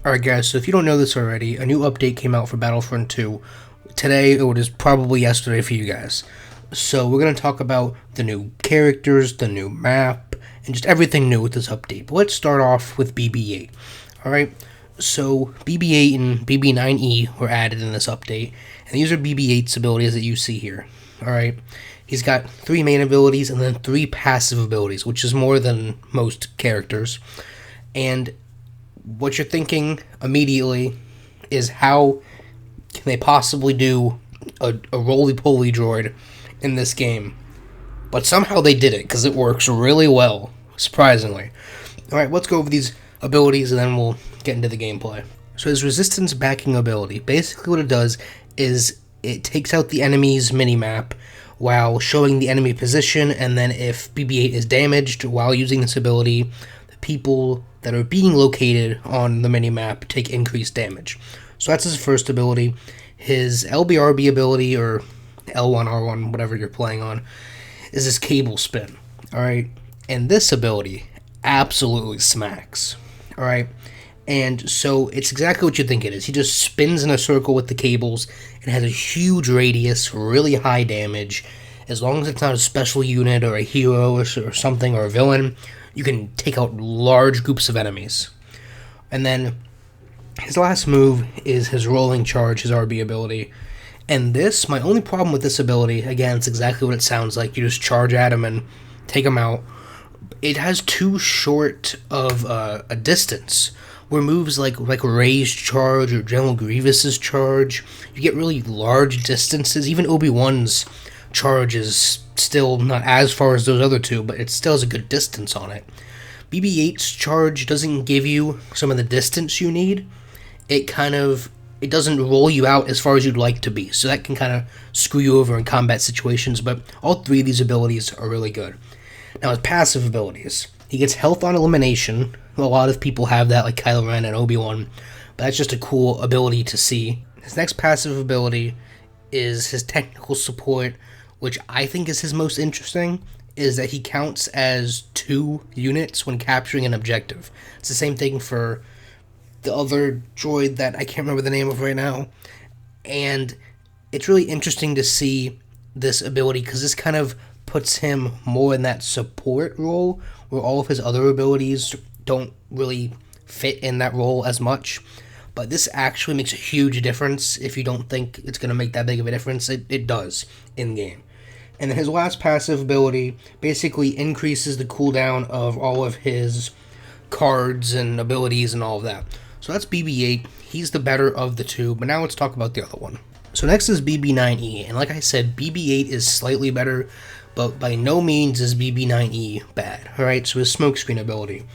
Alright guys, so if you don't know this already, a new update came out for Battlefront 2 today, or it was probably yesterday for you guys. So we're going to talk about the new characters, the new map, and just everything new with this update. But let's start off with BB8. Alright, so BB8 and BB9E were added in this update, and these are BB8's abilities that you see here. Alright, he's got 3 main abilities and then 3 passive abilities, which is more than most characters. And what you're thinking immediately is, how can they possibly do a roly-poly droid in this game? But somehow they did it, because it works really well, surprisingly. Alright, let's go over these abilities and then we'll get into the gameplay. So his resistance backing ability, basically what it does is it takes out the enemy's minimap while showing the enemy position, and then if BB8 is damaged while using this ability, the people that are being located on the minimap take increased damage. So that's his first ability. His LBRB ability, or L1R1, whatever you're playing on, is his cable spin. Alright, and this ability absolutely smacks. Alright, and so it's exactly what you think it is. He just spins in a circle with the cables and has a huge radius, really high damage. As long as it's not a special unit or a hero or something, or a villain, you can take out large groups of enemies. And then his last move is his rolling charge, his RB ability. And this, my only problem with this ability, again, it's exactly what it sounds like. You just charge at him and take him out. It has too short of a distance, where moves like Ray's charge or General Grievous's charge, you get really large distances. Even Obi-Wan's charge is still not as far as those other two, but it still has a good distance on it. BB8's charge doesn't give you some of the distance you need. It doesn't roll you out as far as you'd like to be, so that can kind of screw you over in combat situations, but all 3 of these abilities are really good. Now his passive abilities, he gets health on elimination. A lot of people have that, like Kylo Ren and Obi-Wan, but that's just a cool ability to see. His next passive ability is his technical support, which I think is his most interesting, is that he counts as 2 units when capturing an objective. It's the same thing for the other droid that I can't remember the name of right now. And it's really interesting to see this ability, because this kind of puts him more in that support role, where all of his other abilities don't really fit in that role as much. But this actually makes a huge difference. If you don't think it's going to make that big of a difference, it does in-game. And then his last passive ability basically increases the cooldown of all of his cards and abilities and all of that. So that's BB8. He's the better of the 2, but now let's talk about the other one. So next is BB9E, and like I said, BB8 is slightly better, but by no means is BB9E bad. Alright, so his smokescreen ability.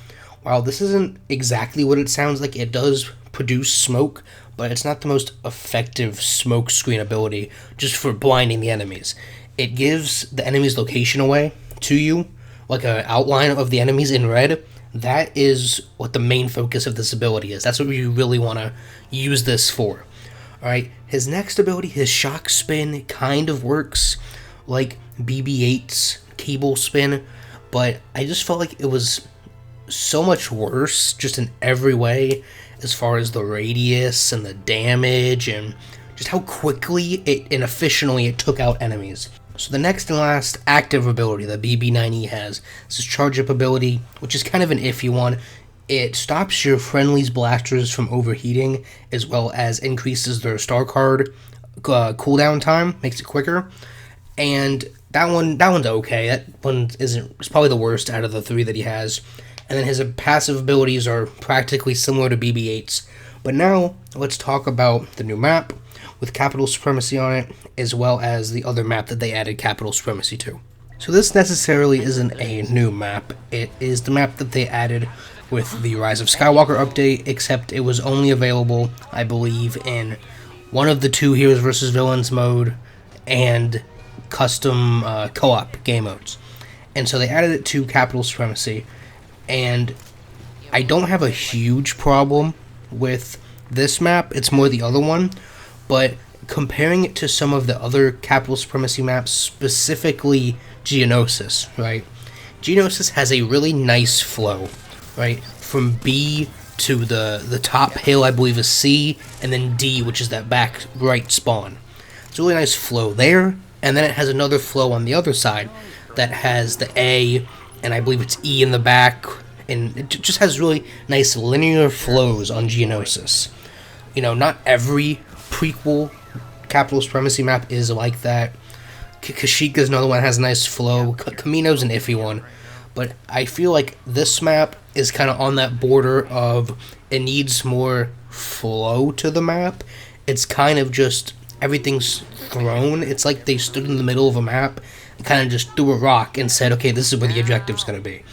While this isn't exactly what it sounds like, it does produce smoke, but it's not the most effective smokescreen ability just for blinding the enemies. It gives the enemy's location away to you, like an outline of the enemies in red. That is what the main focus of this ability is. That's what you really want to use this for. Alright, his next ability, his shock spin, kind of works like BB8's cable spin, but I just felt like it was so much worse just in every way, as far as the radius and the damage and just how quickly and efficiently it took out enemies. So the next and last active ability that BB9E has is his charge up ability, which is kind of an iffy one. It stops your friendly's blasters from overheating, as well as increases their star card cooldown time, makes it quicker. And that one's okay. That one it's probably the worst out of the 3 that he has. And then his passive abilities are practically similar to BB8's. But now let's talk about the new map with Capital Supremacy on it, as well as the other map that they added Capital Supremacy to. So this necessarily isn't a new map. It is the map that they added with the Rise of Skywalker update, except it was only available, I believe, in one of the 2 Heroes vs. Villains mode and custom co-op game modes. And so they added it to Capital Supremacy, and I don't have a huge problem with this map. It's more the other one, but comparing it to some of the other Capital Supremacy maps, specifically Geonosis, right? Geonosis has a really nice flow, right? From B to the top hill, I believe is C, and then D, which is that back right spawn. It's a really nice flow there, and then it has another flow on the other side that has the A, and I believe it's E in the back, and it just has really nice linear flows on Geonosis. You know, not every prequel Capital Supremacy map is like that. Kashyyyka's another one that has a nice flow. Kamino's an iffy one. But I feel like this map is kind of on that border of it needs more flow to the map. It's kind of just everything's thrown. It's like they stood in the middle of a map and kind of just threw a rock and said, okay, this is where the objective's going to be.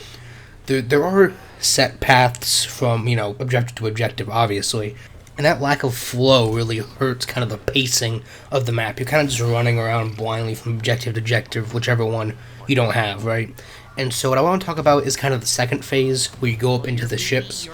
There are set paths from, you know, objective to objective, obviously. And that lack of flow really hurts kind of the pacing of the map. You're kind of just running around blindly from objective to objective, whichever one you don't have, right? And so what I want to talk about is kind of the second phase, where you go up into the ships.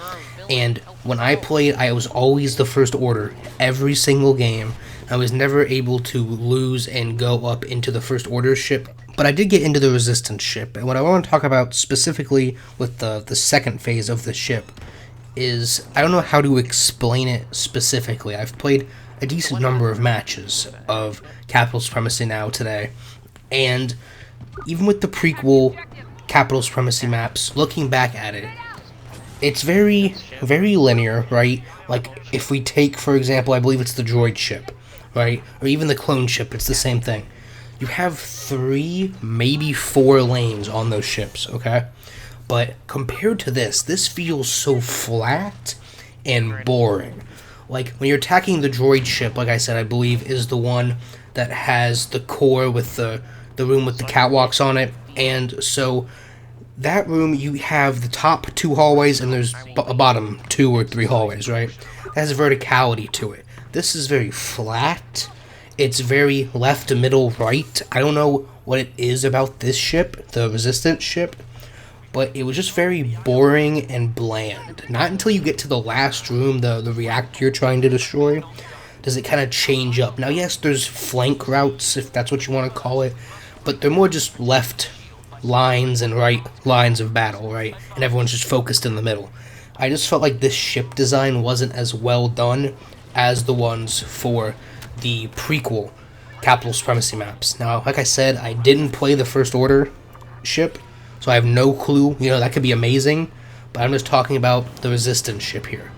And when I played, I was always the first order, every single game. I was never able to lose and go up into the first order ship. But I did get into the resistance ship. And what I want to talk about specifically with the second phase of the ship is, I don't know how to explain it specifically. I've played a decent number of matches of Capital Supremacy now today. And even with the prequel Capital Supremacy maps, looking back at it, it's very, very linear, right? Like, if we take, for example, I believe it's the droid ship, right? Or even the clone ship, it's the same thing. You have 3, maybe 4 lanes on those ships, okay? But compared to this feels so flat and boring. Like, when you're attacking the droid ship, like I said, I believe is the one that has the core with the room with the catwalks on it. And so that room, you have the top 2 hallways and there's a bottom 2 or 3 hallways, right? It has a verticality to it. This is very flat. It's very left, middle, right. I don't know what it is about this ship, the Resistance ship, but it was just very boring and bland. Not until you get to the last room, the reactor you're trying to destroy, does it kind of change up. Now, yes, there's flank routes, if that's what you want to call it, but they're more just left lines and right lines of battle, right? And everyone's just focused in the middle. I just felt like this ship design wasn't as well done as the ones for the prequel Capital Supremacy maps. Now, like I said, I didn't play the First Order ship, so I have no clue. You know, that could be amazing, but I'm just talking about the Resistance ship here.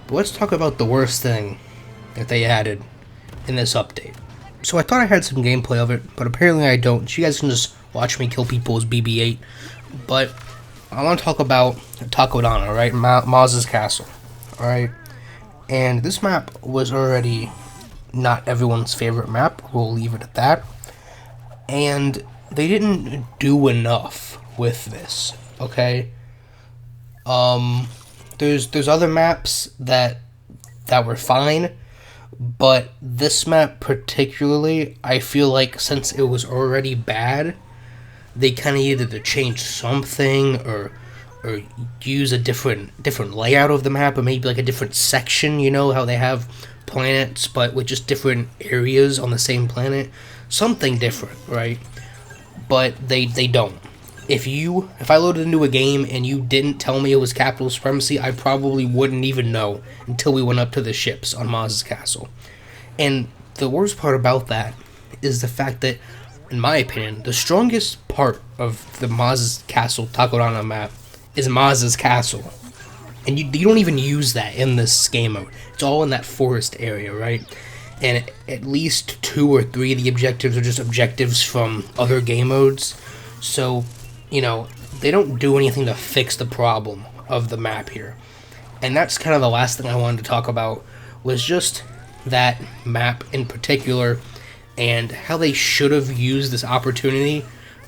But let's talk about the worst thing that they added in this update. So I thought I had some gameplay of it, but apparently I don't. So you guys can just watch me kill people as BB8. But I want to talk about Takodana, right? Maz's castle, alright? And this map was already not everyone's favorite map. We'll leave it at that. And they didn't do enough with this, okay? There's other maps that were fine, but this map particularly, I feel like since it was already bad, they kind of needed to change something or use a different layout of the map, or maybe like a different section. You know how they have planets, but with just different areas on the same planet, something different, right? But they don't. If I loaded into a game and you didn't tell me it was Capital Supremacy, I probably wouldn't even know until we went up to the ships on Maz's castle. And the worst part about that is the fact that, in my opinion, the strongest part of the Maz's castle Takodana map is Maz's castle. And you don't even use that in this game mode. It's all in that forest area, right? And at least 2 or 3 of the objectives are just objectives from other game modes. So, you know, they don't do anything to fix the problem of the map here. And that's kind of the last thing I wanted to talk about, was just that map in particular, and how they should have used this opportunity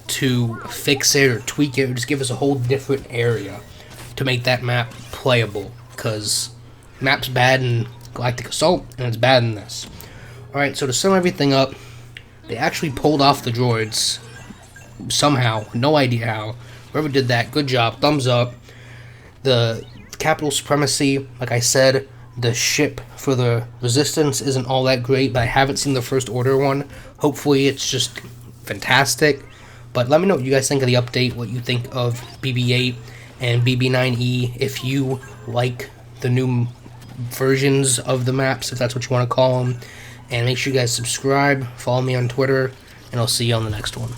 to fix it or tweak it, or just give us a whole different area to make that map playable. Because map's bad in Galactic Assault, and it's bad in this. Alright, so to sum everything up, they actually pulled off the droids somehow, no idea how. Whoever did that, good job, thumbs up. The Capital Supremacy, like I said, the ship for the Resistance isn't all that great, but I haven't seen the First Order one. Hopefully it's just fantastic. But let me know what you guys think of the update, what you think of BB8 and BB9E, if you like the new versions of the maps, if that's what you want to call them. And make sure you guys subscribe, follow me on Twitter, and I'll see you on the next one.